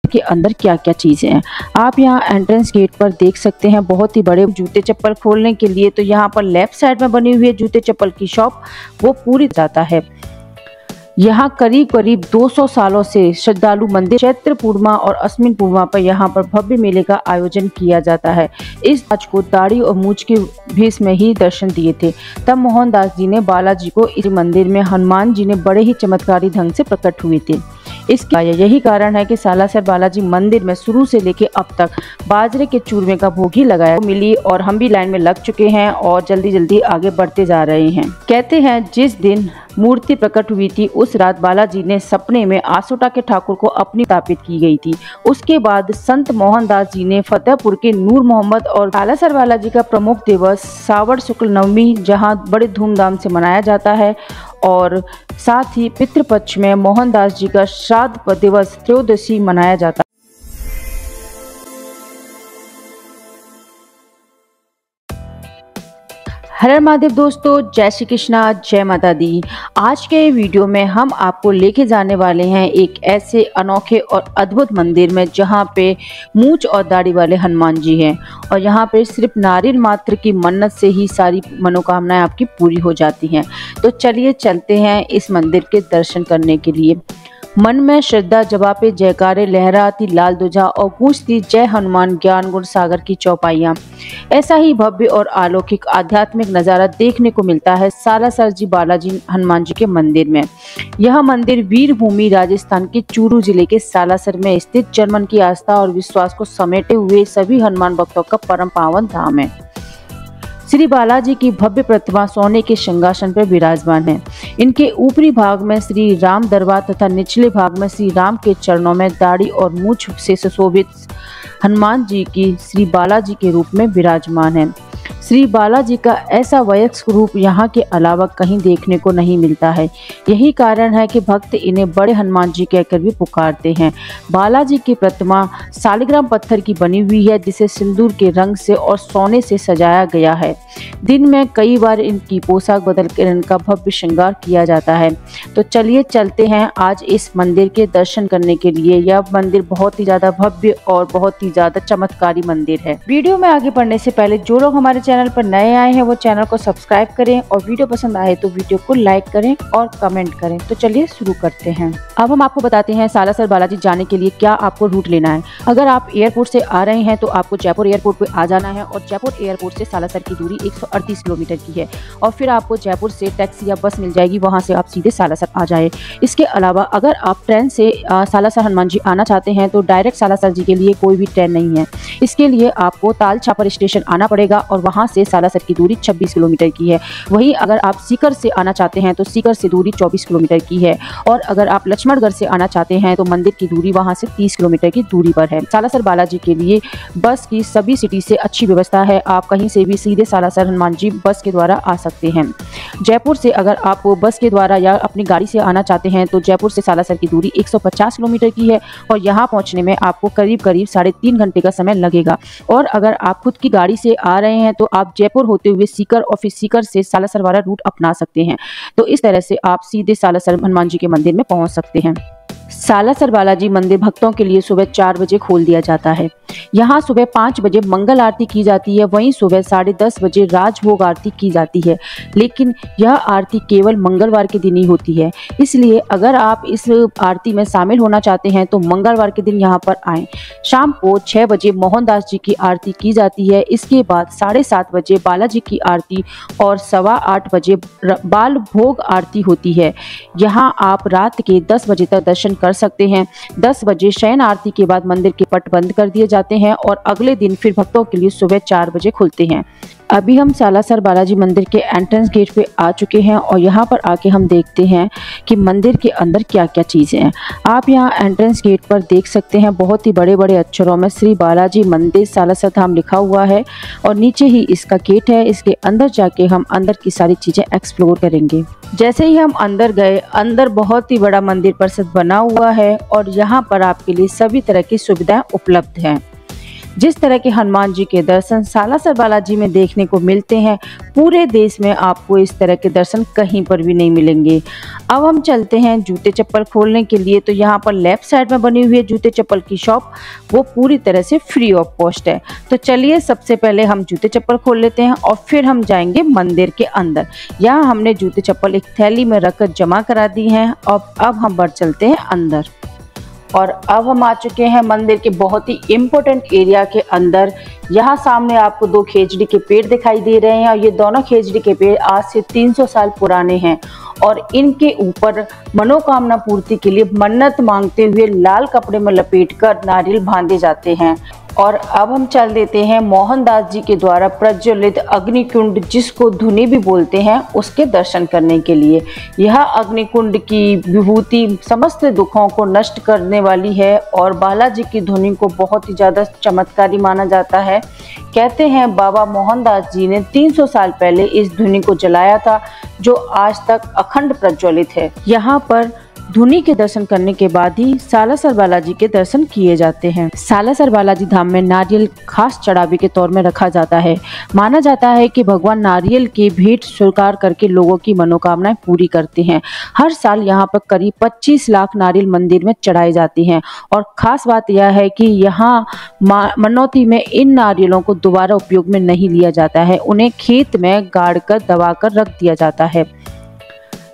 के अंदर क्या क्या चीज़ें हैं। आप यहाँ एंट्रेंस गेट पर देख सकते हैं बहुत ही बड़े जूते चप्पल खोलने के लिए। तो यहाँ पर लेफ्ट साइड में बनी हुई है जूते चप्पल की शॉप, वो पूरी जाता है। यहाँ करीब करीब 200 सालों से श्रद्धालु मंदिर चैत्र पूर्णिमा और अश्विन पूर्णिमा पर यहाँ पर भव्य मेले का आयोजन किया जाता है। इस आज को दाढ़ी और मूंछ के भेष में ही दर्शन दिए थे। तब मोहनदास जी ने बालाजी को इस मंदिर में हनुमान जी ने बड़े ही चमत्कारी ढंग से प्रकट हुए थे। इसका यही कारण है कि सालासर बालाजी मंदिर में शुरू से लेके अब तक बाजरे के चूरमे का भोग ही लगाया मिली और हम भी लाइन में लग चुके हैं और जल्दी जल्दी आगे बढ़ते जा रहे हैं। कहते हैं जिस दिन मूर्ति प्रकट हुई थी उस रात बालाजी ने सपने में आसोटा के ठाकुर को अपनी स्थापित की गई थी। उसके बाद संत मोहनदास जी ने फतेहपुर के नूर मोहम्मद और सालासर बालाजी का प्रमुख दिवस सावन शुक्ल नवमी जहां बड़े धूमधाम से मनाया जाता है और साथ ही पितृपक्ष में मोहनदास जी का श्राद्ध दिवस त्रयोदशी मनाया जाता है। हर हर महादेव दोस्तों, जय श्री कृष्णा, जय माता दी। आज के वीडियो में हम आपको लेके जाने वाले हैं एक ऐसे अनोखे और अद्भुत मंदिर में जहां पे मूंछ और दाढ़ी वाले हनुमान जी हैं और यहां पे सिर्फ नारियल मात्र की मन्नत से ही सारी मनोकामनाएं आपकी पूरी हो जाती हैं। तो चलिए चलते हैं इस मंदिर के दर्शन करने के लिए। मन में श्रद्धा जबा पे जयकारे लहराती लाल ध्वजा और गूंजती जय हनुमान ज्ञान गुण सागर की चौपाइयाँ। ऐसा ही भव्य और अलौकिक आध्यात्मिक नज़ारा देखने को मिलता है सालासर जी बालाजी हनुमान जी के मंदिर में। यह मंदिर वीरभूमि राजस्थान के चूरू जिले के सालासर में स्थित जर्मन की आस्था और विश्वास को समेटे हुए सभी हनुमान भक्तों का परम पावन धाम है। श्री बालाजी की भव्य प्रतिमा सोने के सिंहासन पर विराजमान है। इनके ऊपरी भाग में श्री राम दरबार तथा निचले भाग में श्री राम के चरणों में दाढ़ी और मूंछ से सुशोभित हनुमान जी की श्री बालाजी के रूप में विराजमान है। श्री बालाजी का ऐसा वयस्क रूप यहाँ के अलावा कहीं देखने को नहीं मिलता है। यही कारण है कि भक्त इन्हें बड़े हनुमान जी कहकर भी पुकारते हैं। बालाजी की प्रतिमा शालिग्राम पत्थर की बनी हुई है जिसे सिंदूर के रंग से और सोने से सजाया गया है। दिन में कई बार इनकी पोशाक बदलकर इनका भव्य श्रृंगार किया जाता है। तो चलिए चलते हैं आज इस मंदिर के दर्शन करने के लिए। यह मंदिर बहुत ही ज्यादा भव्य और बहुत ही ज्यादा चमत्कारी मंदिर है। वीडियो में आगे बढ़ने से पहले जो लोग हमारे चैनल पर नए आए हैं वो चैनल को सब्सक्राइब करें और वीडियो पसंद आए तो वीडियो को लाइक करें और कमेंट करें। तो चलिए शुरू करते हैं। अब हम आपको बताते हैं सालासर बालाजी जाने के लिए क्या आपको रूट लेना है। अगर आप एयरपोर्ट से आ रहे हैं तो आपको जयपुर एयरपोर्ट पे आ जाना है और जयपुर एयरपोर्ट से सालासर की दूरी 138 किलोमीटर की है और फिर आपको जयपुर से टैक्सी या बस मिल जाएगी, वहां से आप सीधे सालासर आ जाए। इसके अलावा अगर आप ट्रेन से सालासर हनुमान जी आना चाहते हैं तो डायरेक्ट सालासर जी के लिए कोई भी ट्रेन नहीं है। इसके लिए आपको ताल छापर स्टेशन आना पड़ेगा और वहां से सालासर की दूरी 26 किलोमीटर की है। वहीं अगर आप सीकर से आना चाहते हैं तो सीकर से दूरी 24 किलोमीटर की है और अगर आप लक्ष्मणगढ़ से आना चाहते हैं तो मंदिर की दूरी वहां से 30 किलोमीटर की दूरी पर है। सालासर बालाजी के लिए बस की सभी सिटी से अच्छी व्यवस्था है। आप कहीं से भी सीधे सालासर हनुमान जी बस के द्वारा आ सकते हैं। जयपुर से अगर आप बस के द्वारा या अपनी गाड़ी से आना चाहते हैं तो जयपुर से सालासर की दूरी 150 किलोमीटर की है और यहाँ पहुँचने में आपको करीब करीब 3.5 घंटे का समय लगेगा। और अगर आप खुद की गाड़ी से आ रहे हैं तो आप जयपुर होते हुए सीकर और फिर सीकर से सालासर वाला रूट अपना सकते हैं। तो इस तरह से आप सीधे सालासर हनुमान जी के मंदिर में पहुंच सकते हैं। सालासर बालाजी मंदिर भक्तों के लिए सुबह 4 बजे खोल दिया जाता है। यहाँ सुबह 5 बजे मंगल आरती की जाती है, वहीं सुबह 10:30 बजे राजभोग आरती की जाती है। लेकिन यह आरती केवल मंगलवार के दिन ही होती है, इसलिए अगर आप इस आरती में शामिल होना चाहते हैं तो मंगलवार के दिन यहाँ पर आएँ। शाम को 6 बजे मोहनदास जी की आरती की जाती है। इसके बाद 7:30 बजे बालाजी की आरती और 8:15 बजे बाल भोग आरती होती है। यहाँ आप रात के 10 बजे तक दर्शन कर सकते हैं। 10 बजे शयन आरती के बाद मंदिर के पट बंद कर दिए जाते हैं और अगले दिन फिर भक्तों के लिए सुबह 4 बजे खुलते हैं। अभी हम सालासर बालाजी मंदिर के एंट्रेंस गेट पे आ चुके हैं और यहाँ पर आके हम देखते हैं कि मंदिर के अंदर क्या क्या चीज़ें हैं। आप यहाँ एंट्रेंस गेट पर देख सकते हैं बहुत ही बड़े बड़े अक्षरों में श्री बालाजी मंदिर सालासर धाम लिखा हुआ है और नीचे ही इसका गेट है। इसके अंदर जाके हम अंदर की सारी चीज़ें एक्सप्लोर करेंगे। जैसे ही हम अंदर गए, अंदर बहुत ही बड़ा मंदिर परिसर बना हुआ है और यहाँ पर आपके लिए सभी तरह की सुविधाएं उपलब्ध हैं। जिस तरह के हनुमान जी के दर्शन सालासर बालाजी में देखने को मिलते हैं, पूरे देश में आपको इस तरह के दर्शन कहीं पर भी नहीं मिलेंगे। अब हम चलते हैं जूते चप्पल खोलने के लिए। तो यहाँ पर लेफ्ट साइड में बनी हुई है जूते चप्पल की शॉप, वो पूरी तरह से फ्री ऑफ कॉस्ट है। तो चलिए सबसे पहले हम जूते चप्पल खोल लेते हैं और फिर हम जाएंगे मंदिर के अंदर। यहाँ हमने जूते चप्पल एक थैली में रखकर जमा करा दी हैं और अब हम बढ़ चलते हैं अंदर। और अब हम आ चुके हैं मंदिर के बहुत ही इम्पोर्टेंट एरिया के अंदर। यहाँ सामने आपको दो खेजड़ी के पेड़ दिखाई दे रहे हैं और ये दोनों खेजड़ी के पेड़ आज से 300 साल पुराने हैं और इनके ऊपर मनोकामना पूर्ति के लिए मन्नत मांगते हुए लाल कपड़े में लपेटकर नारियल बांधे जाते हैं। और अब हम चल देते हैं मोहनदास जी के द्वारा प्रज्वलित अग्निकुंड, जिसको धुनी भी बोलते हैं, उसके दर्शन करने के लिए। यह अग्निकुंड की विभूति समस्त दुखों को नष्ट करने वाली है और बालाजी की धुनी को बहुत ही ज़्यादा चमत्कारी माना जाता है। कहते हैं बाबा मोहनदास जी ने 300 साल पहले इस धुनी को जलाया था, जो आज तक अखंड प्रज्वलित है। यहाँ पर धुनी के दर्शन करने के बाद ही सालासर बालाजी के दर्शन किए जाते हैं। सालासर बालाजी धाम में नारियल खास चढ़ावे के तौर में रखा जाता है। माना जाता है कि भगवान नारियल की भेंट स्वीकार करके लोगों की मनोकामनाएं पूरी करते हैं। हर साल यहाँ पर करीब 25 लाख नारियल मंदिर में चढ़ाए जाते हैं और खास बात यह है कि यहाँ मनौती में इन नारियलों को दोबारा उपयोग में नहीं लिया जाता है, उन्हें खेत में गाड़ कर दबा कर रख दिया जाता है।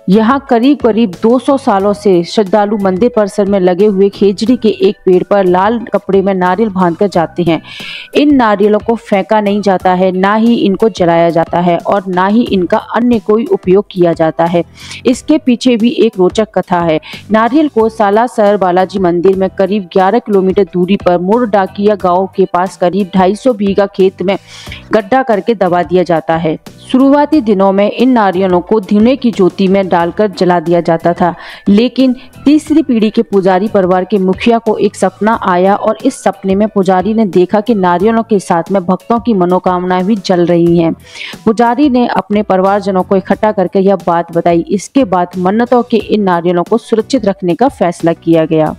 यहाँ करीब करीब 200 सालों से श्रद्धालु मंदिर परिसर में लगे हुए खेजड़ी के एक पेड़ पर लाल कपड़े में नारियल बांधकर जाते हैं। इन नारियलों को फेंका नहीं जाता है, ना ही इनको जलाया जाता है और ना ही इनका अन्य कोई उपयोग किया जाता है। इसके पीछे भी एक रोचक कथा है। नारियल को सालासर बालाजी मंदिर में करीब 11 किलोमीटर दूरी पर मुर डाकिया गाँव के पास करीब 250 बीघा खेत में गड्ढा करके दबा दिया जाता है। शुरुआती दिनों में इन नारियलों को धुएं की ज्योति में डालकर जला दिया जाता था, लेकिन तीसरी पीढ़ी के पुजारी परिवार के मुखिया को एक सपना आया और इस सपने में पुजारी ने देखा कि नारियलों के साथ में भक्तों की मनोकामनाएं भी जल रही हैं। पुजारी ने अपने परिवारजनों को इकट्ठा करके यह बात बताई। इसके बाद मन्नतों के इन नारियलों को सुरक्षित रखने का फैसला किया गया।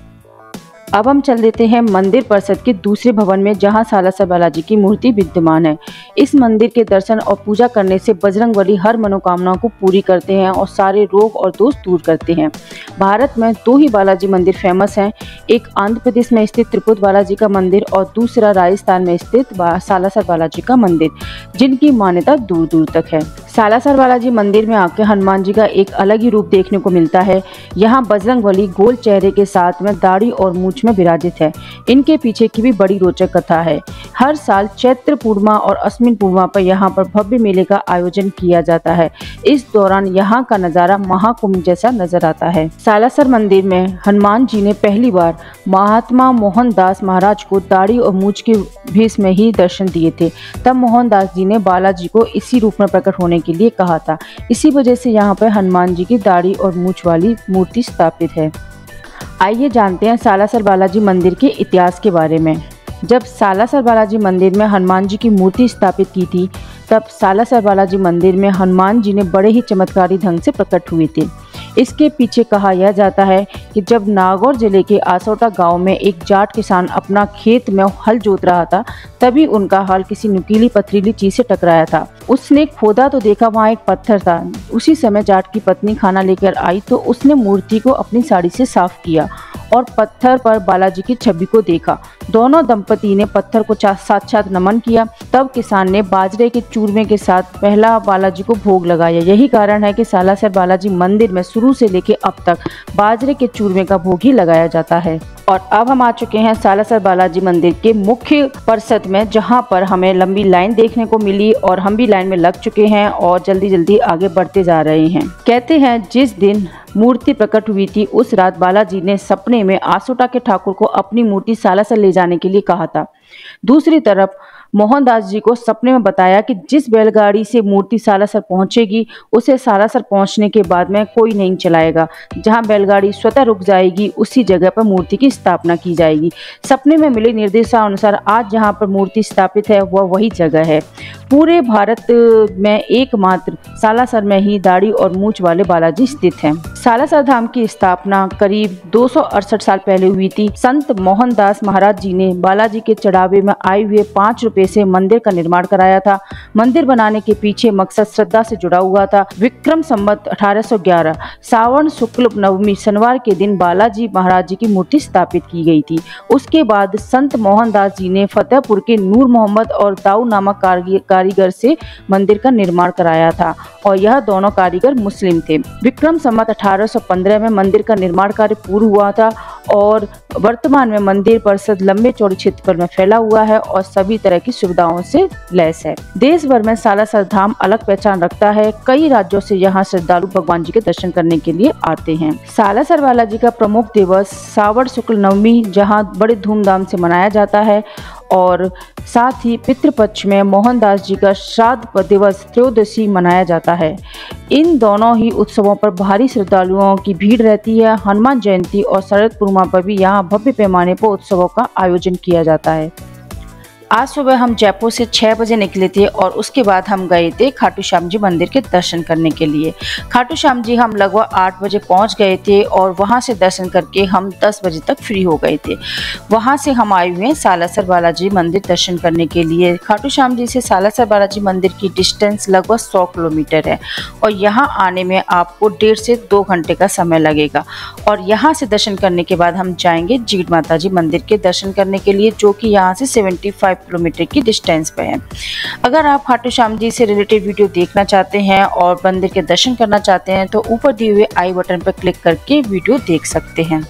अब हम चल देते हैं मंदिर परिषद के दूसरे भवन में, जहां सालासर बालाजी की मूर्ति विद्यमान है। इस मंदिर के दर्शन और पूजा करने से बजरंगबली हर मनोकामनाओं को पूरी करते हैं और सारे रोग और दोष दूर करते हैं। भारत में 2 ही बालाजी मंदिर फेमस हैं, एक आंध्र प्रदेश में स्थित त्रिपुरा बालाजी का मंदिर और दूसरा राजस्थान में स्थित सालासर बालाजी का मंदिर, जिनकी मान्यता दूर दूर तक है। सालासर बालाजी मंदिर में आकर हनुमान जी का एक अलग ही रूप देखने को मिलता है। यहाँ बजरंगबली गोल चेहरे के साथ में दाढ़ी और मूंछ में विराजित है। इनके पीछे की भी बड़ी रोचक कथा है। हर साल चैत्र पूर्णिमा और अश्विन पूर्णिमा पर यहाँ पर भव्य मेले का आयोजन किया जाता है। इस दौरान यहाँ का नजारा महाकुंभ जैसा नजर आता है। सालासर मंदिर में हनुमान जी ने पहली बार महात्मा मोहनदास महाराज को दाढ़ी और मूंछ के भेष में ही दर्शन दिए थे। तब मोहनदास जी ने बालाजी को इसी रूप में प्रकट होने के लिए कहा था। इसी वजह से यहाँ पर हनुमान जी की दाढ़ी और मूंछ वाली मूर्ति स्थापित है। आइए जानते हैं सालासर बालाजी मंदिर के इतिहास के बारे में। जब सालासर बालाजी मंदिर में हनुमान जी की मूर्ति स्थापित की थी, तब सालासर बालाजी मंदिर में हनुमान जी ने बड़े ही चमत्कारी ढंग से प्रकट हुए थे। इसके पीछे कहा यह जाता है कि जब नागौर जिले के आसोटा गांव में एक जाट किसान अपना खेत में हल जोत रहा था, तभी उनका हल किसी नुकीली पथरीली चीज से टकराया था। उसने खोदा तो देखा वहाँ एक पत्थर था। उसी समय जाट की पत्नी खाना लेकर आई तो उसने मूर्ति को अपनी साड़ी से साफ किया और पत्थर पर बालाजी की छवि को देखा। दोनों दंपति ने पत्थर को साक्षात नमन किया। तब किसान ने बाजरे के चूरमे के साथ पहला बालाजी को भोग लगाया। यही कारण है कि सालासर बालाजी मंदिर में शुरू से लेकर अब तक बाजरे के चूरमे का भोग ही लगाया जाता है। और अब हम आ चुके हैं सालासर बालाजी मंदिर के मुख्य परिसर में, जहां पर हमें लंबी लाइन देखने को मिली और हम भी लाइन में लग चुके हैं और जल्दी जल्दी आगे बढ़ते जा रहे हैं। कहते हैं जिस दिन मूर्ति प्रकट हुई थी उस रात बालाजी ने सपने में आसोटा के ठाकुर को अपनी मूर्ति सालासर ले जाने के लिए कहा था। दूसरी तरफ मोहनदास जी को सपने में बताया कि जिस बैलगाड़ी से मूर्ति सालासर पहुंचेगी उसे सालासर पहुंचने के बाद में कोई नहीं चलाएगा। जहां बैलगाड़ी स्वतः रुक जाएगी उसी जगह पर मूर्ति की स्थापना की जाएगी। सपने में मिले निर्देशानुसार आज जहां पर मूर्ति स्थापित है वह वही जगह है। पूरे भारत में एकमात्र सालासर में ही दाढ़ी और मूंछ वाले बालाजी स्थित हैं। सालासर धाम की स्थापना करीब 268 साल पहले हुई थी। संत मोहनदास महाराज जी ने बालाजी के चढ़ावे में आए हुए 5 रुपए से मंदिर का निर्माण कराया था। मंदिर बनाने के पीछे मकसद श्रद्धा से जुड़ा हुआ था। विक्रम संवत 1811 सावन शुक्ल नवमी शनिवार के दिन बालाजी महाराज जी की मूर्ति स्थापित की गई थी। उसके बाद संत मोहनदास जी ने फतेहपुर के नूर मोहम्मद और दाऊ नामक कारीगर से मंदिर का निर्माण कराया था और यह दोनों कारीगर मुस्लिम थे। विक्रम संवत 1815 में मंदिर का निर्माण कार्य पूर्ण हुआ था और वर्तमान में मंदिर परिसर लंबे चौड़े क्षेत्र में फैला हुआ है और सभी तरह की सुविधाओं से लैस है। देश भर में सालासर धाम अलग पहचान रखता है। कई राज्यों से यहाँ श्रद्धालु भगवान जी के दर्शन करने के लिए आते हैं। सालासर बालाजी का प्रमुख दिवस सावन शुक्ल नवमी जहाँ बड़े धूमधाम से मनाया जाता है और साथ ही पितृपक्ष में मोहनदास जी का श्राद्ध दिवस त्रयोदशी मनाया जाता है। इन दोनों ही उत्सवों पर भारी श्रद्धालुओं की भीड़ रहती है। हनुमान जयंती और शरद पूर्णिमा पर भी यहाँ भव्य पैमाने पर उत्सवों का आयोजन किया जाता है। आज सुबह हम जयपुर से 6 बजे निकले थे और उसके बाद हम गए थे खाटू श्याम जी मंदिर के दर्शन करने के लिए। खाटू श्याम जी हम लगभग 8 बजे पहुंच गए थे और वहां से दर्शन करके हम 10 बजे तक फ्री हो गए थे। वहां से हम आए हुए हैं सालासर बालाजी मंदिर दर्शन करने के लिए। खाटू श्याम जी से सालासर बालाजी मंदिर की डिस्टेंस लगभग 100 किलोमीटर है और यहाँ आने में आपको 1.5 से 2 घंटे का समय लगेगा। और यहाँ से दर्शन करने के बाद हम जाएंगे जीड माता जी मंदिर के दर्शन करने के लिए, जो कि यहाँ से 75 किलोमीटर की डिस्टेंस पे है। अगर आप खाटू श्याम जी से रिलेटेड वीडियो देखना चाहते हैं और मंदिर के दर्शन करना चाहते हैं तो ऊपर दिए हुए आई बटन पर क्लिक करके वीडियो देख सकते हैं।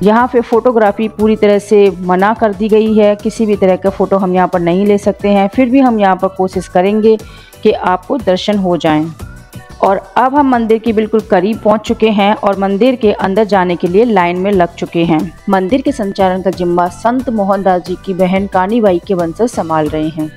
यहाँ पे फोटोग्राफी पूरी तरह से मना कर दी गई है। किसी भी तरह का फोटो हम यहाँ पर नहीं ले सकते हैं। फिर भी हम यहाँ पर कोशिश करेंगे कि आपको दर्शन हो जाएं। और अब हम मंदिर के बिल्कुल करीब पहुंच चुके हैं और मंदिर के अंदर जाने के लिए लाइन में लग चुके हैं। मंदिर के संचालन का जिम्मा संत मोहनदास जी की बहन कानीबाई के वंशज संभाल रहे हैं।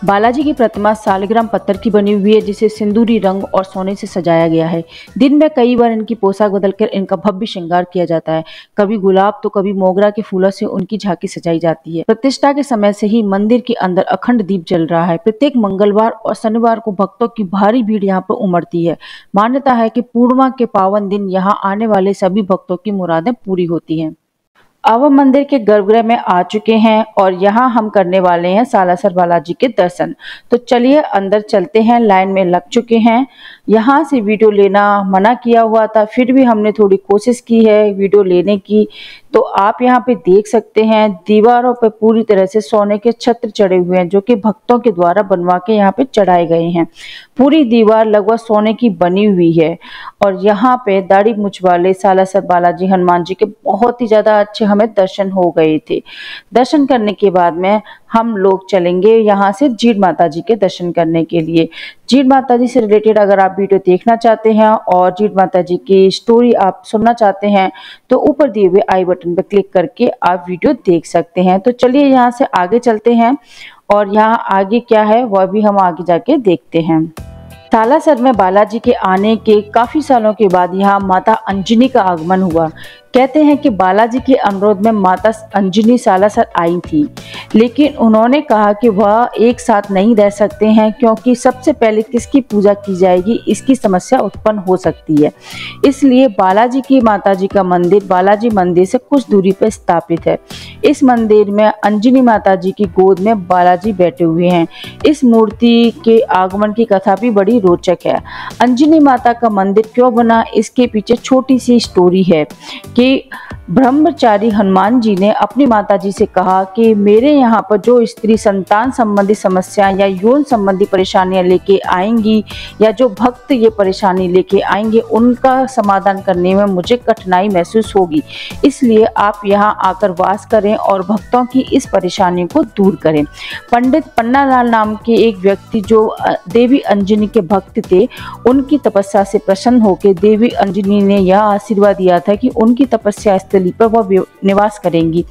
बालाजी की प्रतिमा सालिग्राम पत्थर की बनी हुई है जिसे सिंदूरी रंग और सोने से सजाया गया है। दिन में कई बार इनकी पोशाक बदलकर इनका भव्य श्रृंगार किया जाता है। कभी गुलाब तो कभी मोगरा के फूलों से उनकी झांकी सजाई जाती है। प्रतिष्ठा के समय से ही मंदिर के अंदर अखंड दीप जल रहा है। प्रत्येक मंगलवार और शनिवार को भक्तों की भारी भीड़ यहाँ पर उमड़ती है। मान्यता है कि पूर्णिमा के पावन दिन यहाँ आने वाले सभी भक्तों की मुरादें पूरी होती हैं। अब हम मंदिर के गर्भगृह में आ चुके हैं और यहाँ हम करने वाले हैं सालासर बालाजी के दर्शन। तो चलिए अंदर चलते हैं। लाइन में लग चुके हैं। यहाँ से वीडियो लेना मना किया हुआ था, फिर भी हमने थोड़ी कोशिश की है वीडियो लेने की। तो आप यहाँ पे देख सकते हैं दीवारों पर पूरी तरह से सोने के छत्र चढ़े हुए हैं जो कि भक्तों के द्वारा बनवा के यहाँ पे चढ़ाए गए हैं। पूरी दीवार लगभग सोने की बनी हुई है और यहाँ पे दाढ़ी मूंछ वाले सालासर बालाजी हनुमान जी के बहुत ही ज्यादा अच्छे हमें दर्शन हो गए थे। दर्शन करने के बाद में हम लोग चलेंगे यहाँ से जीड माता जी के दर्शन करने के लिए। जीड माता जी से रिलेटेड अगर आप वीडियो देखना चाहते हैं और जीड माता जी की स्टोरी आप सुनना चाहते हैं तो ऊपर दिए हुए आई बटन पर क्लिक करके आप वीडियो देख सकते हैं। तो चलिए यहाँ से आगे चलते हैं और यहाँ आगे क्या है वह भी हम आगे जाके देखते हैं। सालासर में बालाजी के आने के काफी सालों के बाद यहाँ माता अंजनी का आगमन हुआ। कहते हैं कि बालाजी के अनुरोध में माता अंजनी सालासर आई थी, लेकिन उन्होंने कहा कि वह एक साथ नहीं रह सकते हैं क्योंकि सबसे पहले किसकी पूजा की जाएगी इसकी समस्या उत्पन्न हो सकती है। इसलिए बालाजी की माताजी का मंदिर बालाजी मंदिर से कुछ दूरी पर स्थापित है। इस मंदिर में अंजनी माताजी की गोद में बालाजी बैठे हुए हैं। इस मूर्ति के आगमन की कथा भी बड़ी रोचक है। अंजनी माता का मंदिर क्यों बना, इसके पीछे छोटी सी स्टोरी है कि ब्रह्मचारी हनुमान जी ने अपनी माताजी से कहा कि मेरे यहाँ पर जो स्त्री संतान संबंधी समस्या या यौन संबंधी परेशानियां लेके आएंगी या जो भक्त ये परेशानी लेके आएंगे उनका समाधान करने में मुझे कठिनाई महसूस होगी। इसलिए आप यहाँ आकर वास करें और भक्तों की इस परेशानी को दूर करें। पंडित पन्नालाल नाम के एक व्यक्ति जो देवी अंजनी के भक्त थे, उनकी तपस्या से प्रसन्न होकर देवी अंजनी ने यह आशीर्वाद दिया था कि उनकी तपस्या स्थली पर वह निवास करेंगी।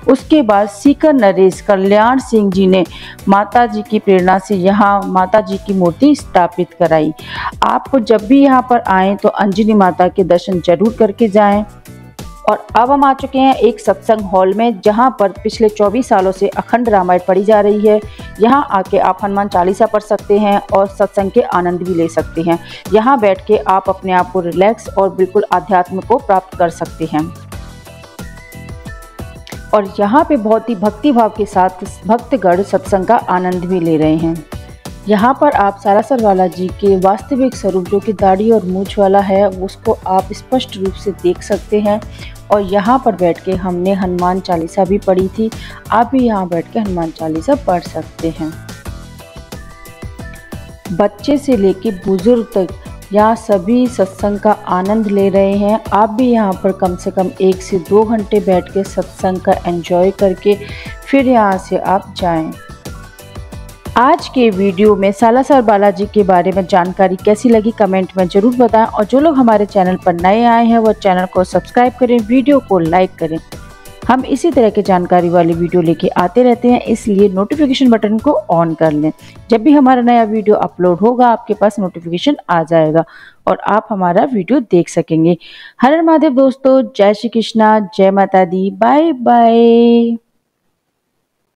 उसके बाद सीकर नरेश कल्याण सिंह जी ने माता जी की प्रेरणा से यहाँ माता जी की मूर्ति स्थापित कराई। आप जब भी यहाँ पर आएं तो अंजनी माता के दर्शन जरूर करके जाएं। और अब हम आ चुके हैं एक सत्संग हॉल में, जहां पर पिछले 24 सालों से अखंड रामायण पढ़ी जा रही है। यहां आके आप हनुमान चालीसा पढ़ सकते हैं और सत्संग के आनंद भी ले सकते हैं। यहां बैठ के आप अपने आप को रिलैक्स और बिल्कुल आध्यात्म को प्राप्त कर सकते हैं। और यहाँ पे बहुत ही भक्ति भाव के साथ भक्तगण सत्संग का आनंद भी ले रहे हैं। यहाँ पर आप सारासर वाला जी के वास्तविक स्वरूप, जो कि दाढ़ी और मूछ वाला है, उसको आप स्पष्ट रूप से देख सकते हैं। और यहाँ पर बैठ के हमने हनुमान चालीसा भी पढ़ी थी। आप भी यहाँ बैठ के हनुमान चालीसा पढ़ सकते हैं। बच्चे से लेके बुजुर्ग तक यहाँ सभी सत्संग का आनंद ले रहे हैं। आप भी यहाँ पर कम से कम 1 से 2 घंटे बैठ के सत्संग का एंजॉय करके फिर यहाँ से आप जाएं। आज के वीडियो में सालासर बालाजी के बारे में जानकारी कैसी लगी कमेंट में ज़रूर बताएं। और जो लोग हमारे चैनल पर नए आए हैं वो चैनल को सब्सक्राइब करें, वीडियो को लाइक करें। हम इसी तरह के जानकारी वाले वीडियो लेके आते रहते हैं, इसलिए नोटिफिकेशन बटन को ऑन कर लें। जब भी हमारा नया वीडियो अपलोड होगा आपके पास नोटिफिकेशन आ जाएगा और आप हमारा वीडियो देख सकेंगे। हर हर महादेव दोस्तों, जय श्री कृष्णा, जय माता दी, बाय बाय।